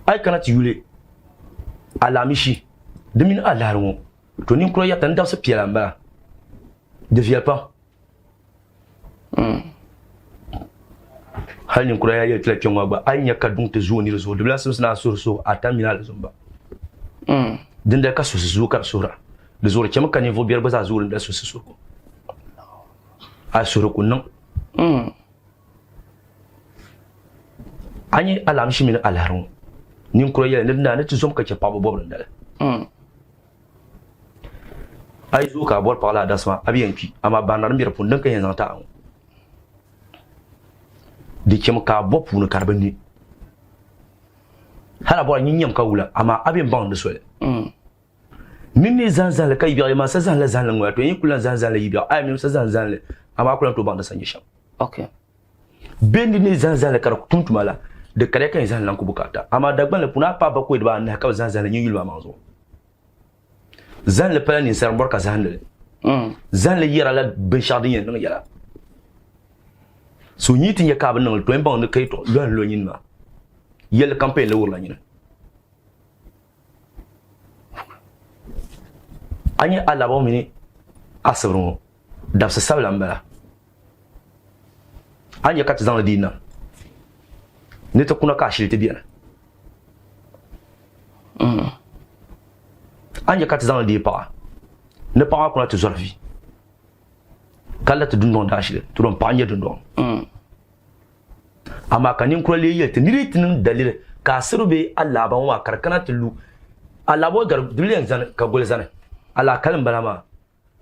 a yi kana ti yuli Alamishi di mini Alahari ŋɔ to ninkura yɛrita ni dabsi piɛla n bala di viɛli pam hali ninkura yaa yɛli tila kpɛŋ ŋɔ gba a yi nya ka duŋ ti zooi ni di zuɣu di bila simsi na a suhuri suhu Atani mini Alizumba dindali ka suhisi zuɣu ka di suhura di zuɣu di chɛmi ka ninvuɣu biɛri gba zaa zooi dindali suhisi suhu a suhuri ku niŋ a nyɛ Alamishi mini Alahari ŋɔ ninkura yɛli ni naa ni ti zom ka chɛ paɣaba bɔbi dindali a yi zooi ka a bɔri paɣa laa dasima a bi yɛn kpi amaa baana din bɛ di puuni din ka yɛn zaŋ taɣa ŋɔ di chɛmi ka a bɔ puuni ka di bi ni hali a bɔra nyin nyɛm ka wula amaa a bi yɛn baŋ di soli nin ne zan zali ka yi biɛɣu maa sa zan la zan li ŋɔya to yɛn kuli zan zan li yi biɛɣu a yi mim sa zan zan li amaa a kuli to baŋ di sanji shɛm bee ni ne zan zan li ka di tum tuma la di kariya ka yɛn zan lan ku bukata amaa Dagbanli puuni a pa Bakoy dibaa anahi ka bi zan zan li yɛn yuli maa maŋ zuɣu zan li pala ninsari n bɔri ka zahindi li zan li yɛra la binshɛɣu din yɛn niŋ yɛla so nyii ti nyɛ ka a bi niŋ li to yɛn baŋ ni ka yi tɔ lɔhi lo nyini maa yɛli campaign li wurila nyini a nyɛ Alaba mini Asibiri ŋɔ dabsi sabila n bala a nyɛ ka ti zaŋli diina ni ti kuna ka a shili ti biɛni a nyɛ ka ti zaŋli dii paɣa ni paɣa maa kuna ti zɔri vi ka la ti dundɔŋ daa shili ti don paɣa nyɛ dundɔŋ amaa ka ninkura lee yɛli ti niri ti niŋ dalili ka Asibiri bee Alaba ŋɔ maa ka di kana ti lu Alaba ŋɔ gari di bi yɛn zani ka goli zani ala kalim bala maa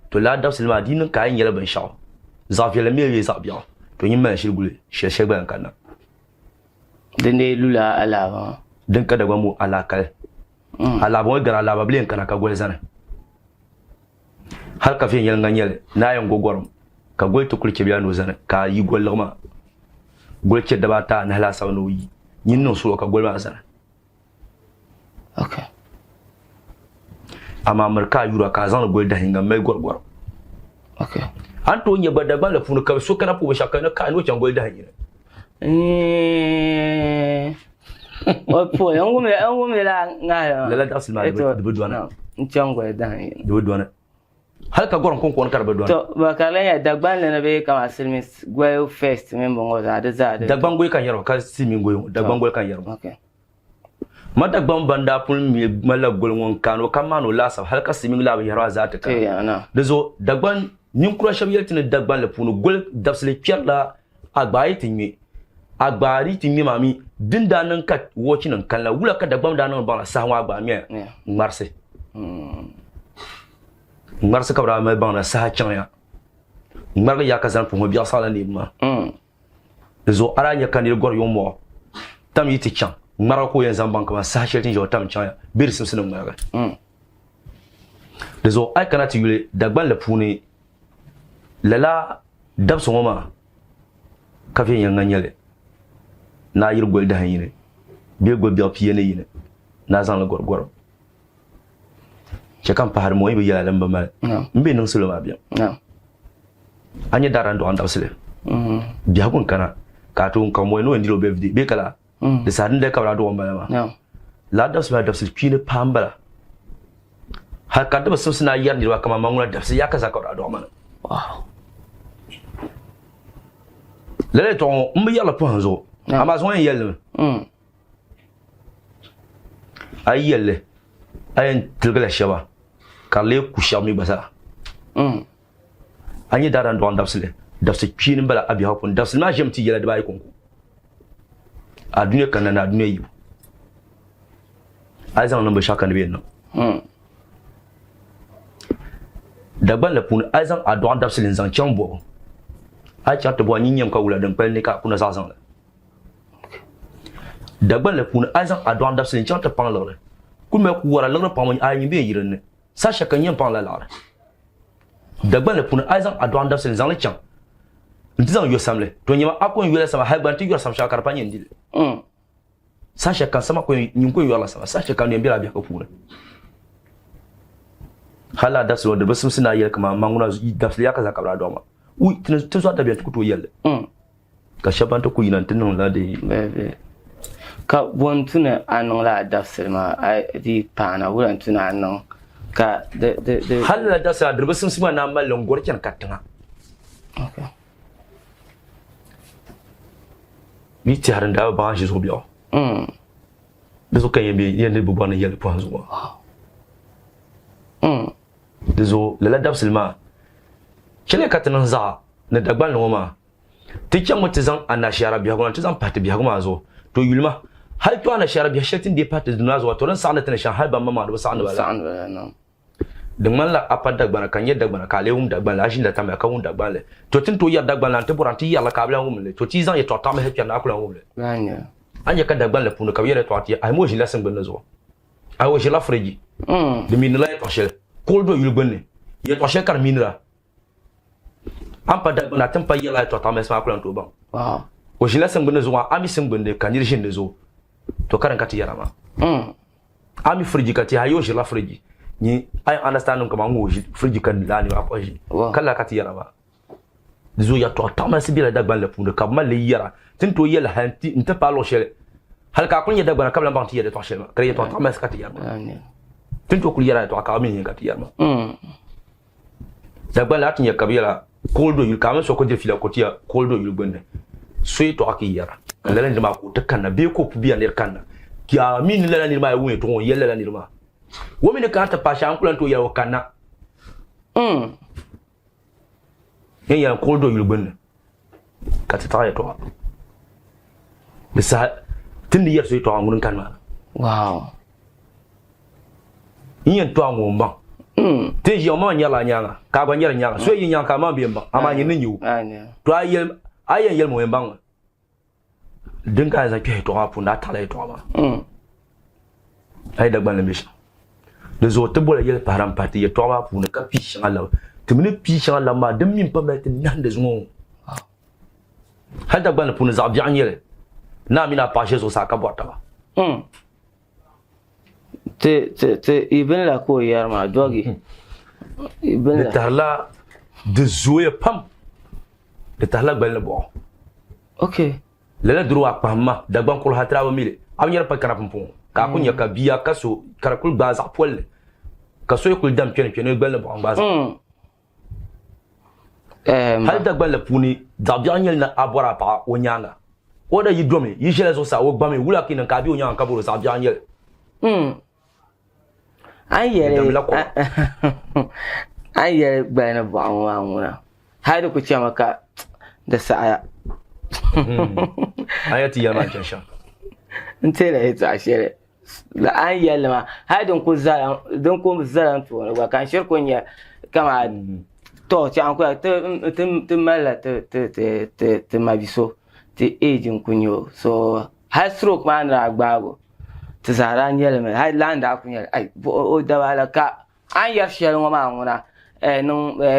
to la dabsi maa di niŋ ka a yi nyɛla binshɛɣu zaɣ viɛlli mi yɛ zaɣ biɛɣu to nyini mali shiri guli shɛli gba yɛn kanna din de lula Alaba din ka Dagbanli mu ala kali Alaba ŋɔ gari Alaba bi yɛn kana ka goli zani hal ka fi yel nganyel na yan gogorum ka gol to kulke biya no zana ka yi gol ma gol ke da bata na hala sawno yi yin no so ka gol ma zana okay ama marka yura ka zan gol da hinga mai gorgor okay an to nya bada ba la funu ka so kana pu ba shaka na ka no chan gol da hinga o po yangu me la nga la da asil ma da budwana chan gol da hinga da budwana hal ka goron kon kar budwana to ba kala ya dagban le na be kama silmi gol first men bongo da dagban gol kan yaro ka simi gol dagban gol kan yaro okay mata gban banda pul mi mala golngon kano kamano lasa hal ka simin la bi yara zata ka dazo dagban nin kura shabiyal tin dagban le punu gol dafsle kyarla agbayi tinmi agbari tinmi mami dinda nan ka woci nan kala wula ka dagban da nan ba sa wa agba mi marse marse ka bra ma ba na sa chanya marga ya ka zan pu mo biya sala ni ma dazo aranya kanil gor yomo tam yiti chan mara ko yan zamban kama sa sheltin jotam chanya bir simsin mara dezo ay kana ti yule dagban le puni lala dab so ma ka fi yan nganyele na yir gol da hayine be go biya piye ne yine na zan la gorgor che kan par mo yibe yala lamba mal mbe nang sulo ma biya anya daran do andab sile biya kun kana ka to kan mo no ndiro be kala de sadin de kabra do mbala ma la das ba das kine pambala ha ka da sun suna yar ni wa kama mangula das ya ka zakara do mana wow lele to mbi yalla po hanzo ama so yelle ay yelle ayen tilgala shaba karle ku shami basa anyi daran do andabsle das kine mbala abi hakun das ma jemti yalla de bay konku adunya kana na adunya yi aizan nan ba shaka ne biyan dagban la pun aizan adwan dapsilin zan chambo ai cha to bo nyinyam ka wula dan pel ne ka kuna sa san la dagban la pun aizan adwan dapsilin cha ta pang la ku me ku wara la pa mo ai ni be yiren ne sa shaka nyam pang la la dagban la pun aizan adwan dapsilin zan la cham ntizan yo samle to nyima akon yo la sama halban ti yo sam shaka pa nyen dil sasha kan sama ko nyinko yo la sama sasha kan yembira biya ka pura hala da so da basum suna yel kama manguna da ya ka zakabra do ma ui tin so da biya to yelle ka shaban to ku yinan tin la de bebe ka wontuna anon la da selma ai di pana wuran tuna anon ka de hala da sa da basum suna na malon gorken kattanga okay mi ti haran da ba shi so biya dezo kan yembe yende bu bana yele po hanzo dezo la dabsilma kele katanan za na dagban no ma tikyan mutizan anashara biya gona tizan pati biya goma zo to yulma hal to anashara biya shetin de pati duna zo to ran sa na tana shan hal ba mama da sa bala no dan man la apa dagban kan yedda dagban ka lewum dagban la shin da tamba ka wum dagban le to tin to yar dagban la te buranti yalla ka bla wum le to tizan ye to tamba he kyan akula wum le ganya anya ka dagban la punu ka yere to ati ay mo jila sen ben zo ay wo jila freji de min la to shel kol do yul bonne ye to shel kar minra am pa dagban na tempa yela to tamba sa akula to ban wow wo jila sen ben zo ami sen ben de kan yir shin zo to karan ka ti yara ma ami freji ka ti ayo jila freji ni I understand kama ngo friji kan lani ko ji kala ka ti yara ba zo ya to tamba sibila dagban la punu ka mal yara tin to yela hanti nta palo shele hal ka kun yeda bana kabla banti yeda to shele kare to tamba ska ti yara tin to kul yara to ka min ka ti yara dagban la tin ya kabila koldo yul kama so ko de fila ko ti ya koldo yul bonde so to aki yara kala ndima ko takana be ko biya ner kanna ki amin la ni ma wu to yela la ni ma wo min ka ta pasha an kulan to yawo kanna ya koldo yul bonde ka ta ta to bisa tindi yer so to angun kan ma wow yin to angun ba tin yo ma nyala nyanga ka ba nyala nyanga so yin nyanga ka ma bi ba ama yin ni yu to ayen yel mo en bang din ka za ke to apu na tala to ma ai da ban le mishi le zo te bola yel param parti ye to ma pu ne ka pi shanga la te mine pi shanga la ma de min pa ma te nan de zo hal da ban pu ne za bian yele na mina pa je zo sa ka bota ba te ibn la ko yar ma dogi ibn la tarla de zoe pam de tarla bel bo okay la droit pa ma da ban ko hatra ba mile am yar pa kana pum ka ko nya ka biya kaso karakul baza pol kaso yakul dam ken bel bo baza hal da ban la puni da bian yel na abora pa o nyanga o da yi domi yi jele so sa o gba me wula kin ka bi o nyanga ka bo sa bian yel an yare bayan ba'an wuna har ku ce maka da sa'aya ayati yalma jansha ntela ita ashere la an yalma har don ku zaran to ba kan shirkun ya kama to ci an ku ta mala ta mabiso ta ejin kunyo so har stroke ma na agbago ta zara yalma har landa kunya ai o da wala ka an yar shel ma nguna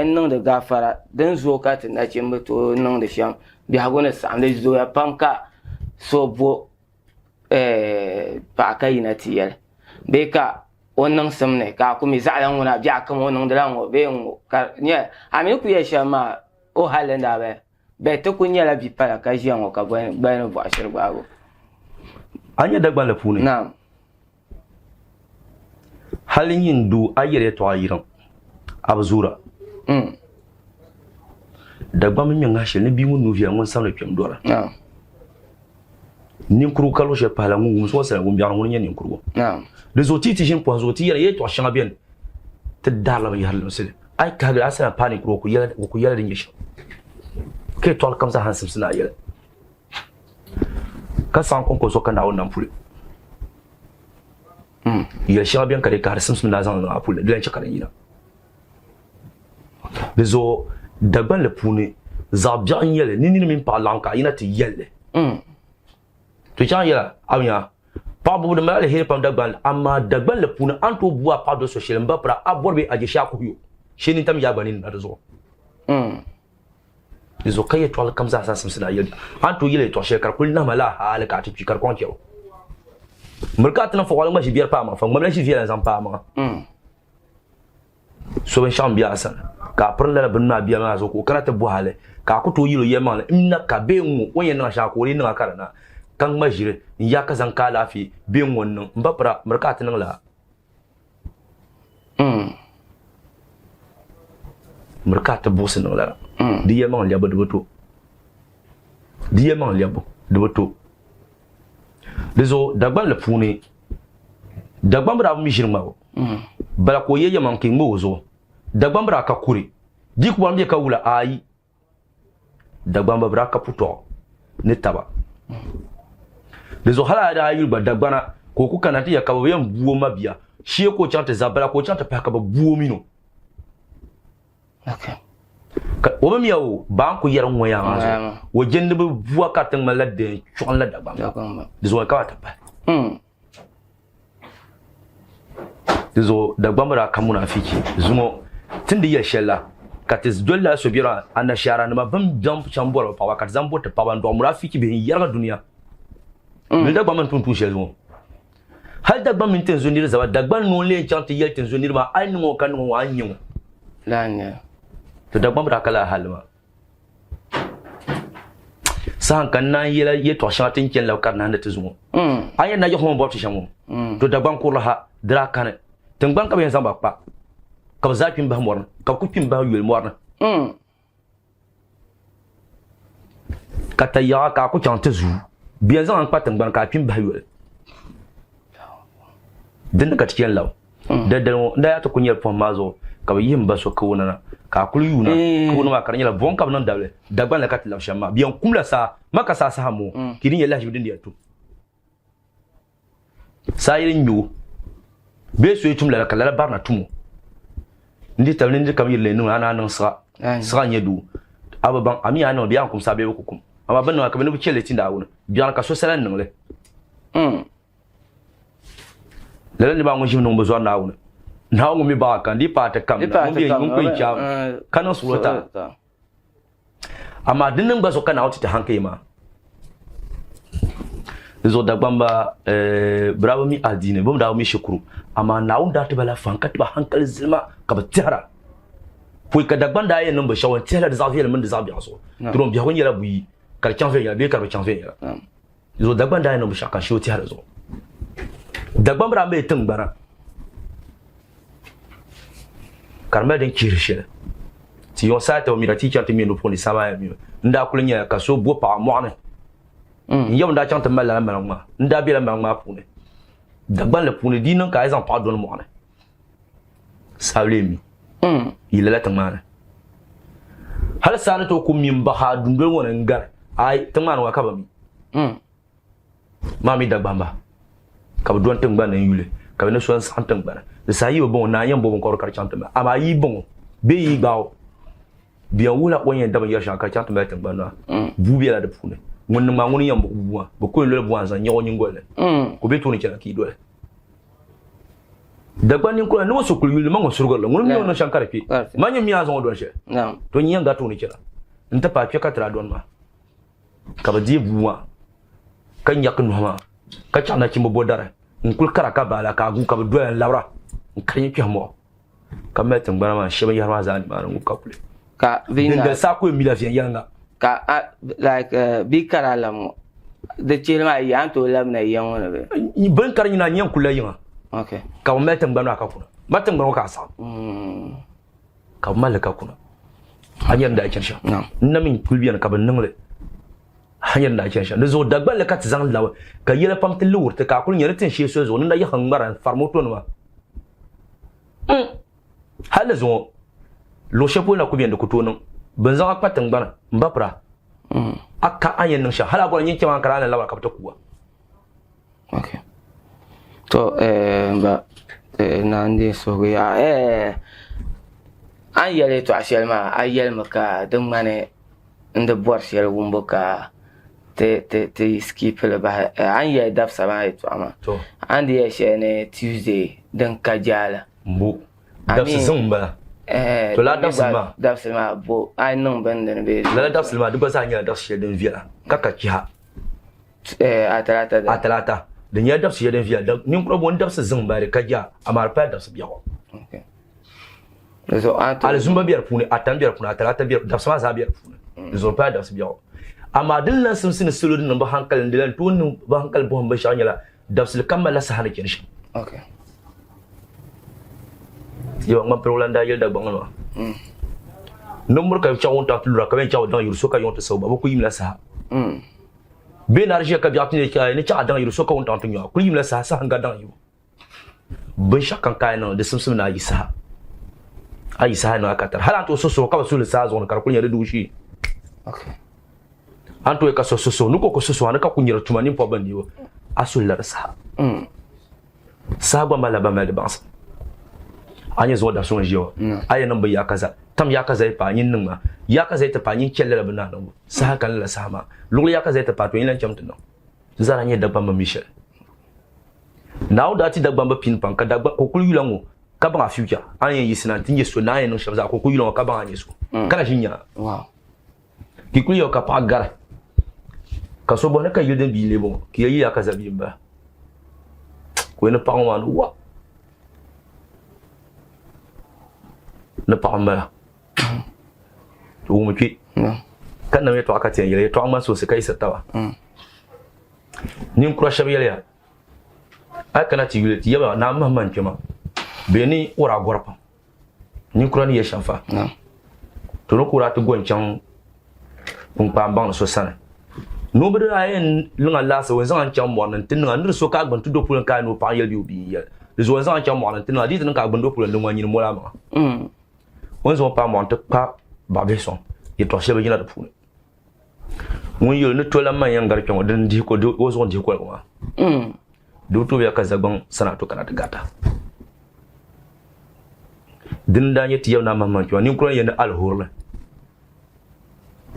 nun da gafara dan zo ka ta nace mutu nun da sham bi hagona sam da zo ya panka so bo pa kai na tiyar be ka wannan samne ka kuma zalan wona bi aka mo nun da ran be ngo ka ne ami ku ya shama o halin da be ta kunya la bi para ka jiyan ka bayan bo ashir bago anya da gbala fune na'am halin yin du ayere to ayiran abzura da gbam mi ngashi ne bi wonu via ngon sanu pem dora nin kuru kalo she pala ngun so sa ngun bian ngun nin kuru les outils ti jin point outils yere to shanga bien te dala yi halin sele ay ka ga asa pani kuru ku yela din yeshi ke to kam sa hansim sina yela ka san kon ko so kana wannan fule il shanga bien kare ka hansim sina zan na fule dilan chakara yina bezo dagban le puni zabja yele ni min pa lanka ina ti yele to chan yela awya pa bu de male he pam dagban amma dagban le puni anto bua pa do social mba pra aborbe aje sha ko yo sheni tam ya banin na zo bezo kaye to kam za sa simsina yele anto yele to she kar kul na mala hala ka ti kar kon kero merkat na fo wala ma ji bier pa ma fa ma shi fiela zan pa ma so ben sham biya sana ka prela bin na biya ma zo ko kana ta buhale ka ku to yilo yema inna ka be mu wanya na sha ko ni na karana kan majire ya ka zan ka lafi be wannan mbapra markat nan la markat boss nan la di yema liabo de boto di yema liabo de boto dezo dagban le puni dagban bra mi jirma bala ko yeye man kin mozo dagban bra ka kuri dik wan be ka wula ayi dagban bra ka puto ne taba lezo hala da ayi ba dagbana ko ku kanati ya ka yan buwo mabiya shi ko chanta zabala ko chanta pa ka ba buwo mino okay o ba miyawo ba ko yaran waya ma wo jende be buwa ka tan malade chon la dagban lezo ka ta pa dezo dagban bra ka munafiki zumo tunda ya shella katis dolla so bira ana shara na ban jump chambor pa wakat zambo te pa ban do munafiki be yarga duniya le dagban man tun shelo hal dagban min ten zonir za dagban non le chante yel ten zonir ma ay no kan mo anyu lanya to dagban bra kala halma san kan na yela ye to chante ken law kan na te zumo ayen na yo ho bo chamo to dagban ko la ha dra kan tengban ka ben zamba pa ka za pin ba morna ka ku pin ba yul morna ka ta ya ka ku chante zu bien zan pa tengban ka pin ba yul din ka tiyan law da ya to kunyar pon mazo ka yin ba so ka wona ka kulu yuna ko no ma kan yala bon ka nan dable dagban la ka tilaw shama bien kumla sa maka sa mo kidin yalla jibdin ya to sa yirin yo be so yitum la kala barna tumo ndi tamne ndi kam yille nu ana nan sra nyedu ababan ami ana biya kum sabe ko kum amma ban no ka be no chele tinda wona biya ka so salan nan le ni ba ngo jim no bezo na wona na ngumi ba kan di pa ta kam na ngumi ngun ko cha kana sulota amma dinnan ba so kana wuce ta hankali ma zo da bamba bravo mi adine bom da mi shukuru amma na unda ta bala fanka ta hankali zilma ka ba tara pui ka dagban da yin nan ba shawan tela da zafi mun da zabi aso turon biya kun yara buyi karcan fe ya be karcan fe ya zo dagban da yin nan ba shaka shi tela zo dagban bra mai tun bara karma den kirshe ti yon sa ta mi rati chante mi no poni sama ya mi nda kulnya ka so bo pa mo ne yau nda chante mala ma nda bi la ma puni dagban le puni di nan ka ezan pa don mo ne sawlemi il la tamana hal sana to kum min baha dundul wona ngar ay tamana wa kaba mi mami dagbamba kaba don tangba na yule kaba na so san tangba de sayi bon na yan bon ko kar chantama ama yi bon be yi gawo biya wula ko yan daba yar shaka chantama tangba na bu biya da pune wonna ma woni yan buwa bo ko le buwan san nyawo nyingole ko be to ni kala ki dole dagban nin ko no so ko yule mango surgo la ngun mi no shankara pi manya mi azon don she to nyi nga to ni kira nta pa pi ka tra don ma ka ba di buwa kan yak no ma ka chana chimbo bodara nkul kara ka bala ka gu ka do en lawra kan yi mo ka metin bara ma sheba yarwa zani ma ngu ka kule ka vinga sa ko mi la fian yanga ka like bi kara lam de chilma yan to lam na yan wona be ni ban kar ni na nyan kula yanga okay ka metin bana ka kuna metin bana ka sa ka malaka kuna hanyar da ake sha na min kulbiyan ka ban nangle hanyar da ake sha da zo dagban la ka tsan lawa ka yela pam til wurta ka kun yara tin shi so zo nan da ya hangara farmoto no ma hala zo lo shepo na kubiyan da kuto nan ban zan akpa tangbana mbapra akka anyen nan sha hala gwan yin kiman karana lawa ka ta kuwa okay to ba na ndi so ya an yale to ashel ma ayel maka dum mane inda bor shel wumbo ka te skip le ba an ye daf sama to ama to an ye shene Tuesday dan kajala mbu daf zumba to la daf sama bo ai non ban den be la daf sama duba sa nya daf shel den via kaka kiha atalata da nya daf shel den via nin ko bon daf zumba de kaja amar pa daf biya okay so al zumba biyar pune atan biyar pune atalata biyar daf sama za biyar pune zo pa daf biya amma dillan sun sin suludin nan ba hankalin dilan to wannan ba hankal bo ba shanyala dafsil kammala sahana kirshi okay yo ngam prolanda yel da bangano numur ka chawo ta tulura ka ben chawo dan yurso ka yonta sauba ba ku yimla sa be na rje ka biatni ne cha dan yurso ka wonta tunyo ku yimla sa hanga dan yu ban shakan kai no da sumsum na yisa ai sa no akatar halanto so ka basul sa zo kar kunya da dushi okay anto ka so nuko ko so anaka kunyira tumani po bandiwo asulla sa sagwa malaba mal bansa anya zo da son jiyo aya nan bai ya kaza tam ya kaza pa yin nan ma ya kaza ta pa yin kella la bana nan sa kan la sama lugul ya kaza ta pa to yin lan chamtu no zara nya dabba ma michel now da ti dabba ba pin pan ka dabba ko kulu yulango ka ba future anya yisina tinje so na yin no shabza ko kulu yulango ka ba anya so kana jinya wow ki kulu yo ka pa gara ka so bona ka yilden bi le bon ki yi ya kaza bi ba ko ne pa wan wa ne pa ma to mu ki kan na me to aka tiyan yele to amma so se kai satawa nin kura shabi yele ya aka na ti yele ti yaba na ma man kema be ni ora gorpa nin kura ni ya shafa to no kura to gonchan un pa bang so sana no bada ayen lunga la so zan cham mo nan tin ngan so ka gban tudo pulan ka no pa yel bi ya zo zan cham mo nan tin na di tin ka gban do pulan no nyin mo la ma won zo pa mo ta pa ba be son ye to shebe gina da pulan mun yel ne to la man yan gar kyon den di ko do zo di ko ma do to ya ka zagban sana to kana ta gata din da yeti yau na mamman kyon ni ko yen al hurla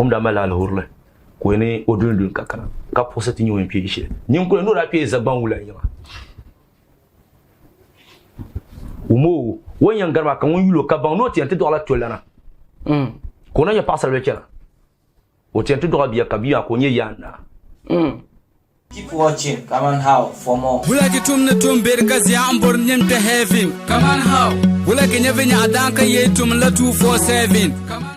da mala al hurla ko ne odun kakana ka posati nyi won pie shi nin ko no ra pie zaban wula yima umo won yan garba kan won yulo ka ban no ti ante do ala tolana ko na ya pasal be kera o ti ante do biya ka biya ko nye yana Keep watching Kaman How for more. Wulaki tumne tum berkazi ambor nyemte heaven. Kaman how? Wulaki nyevenya adanka yetum la 247.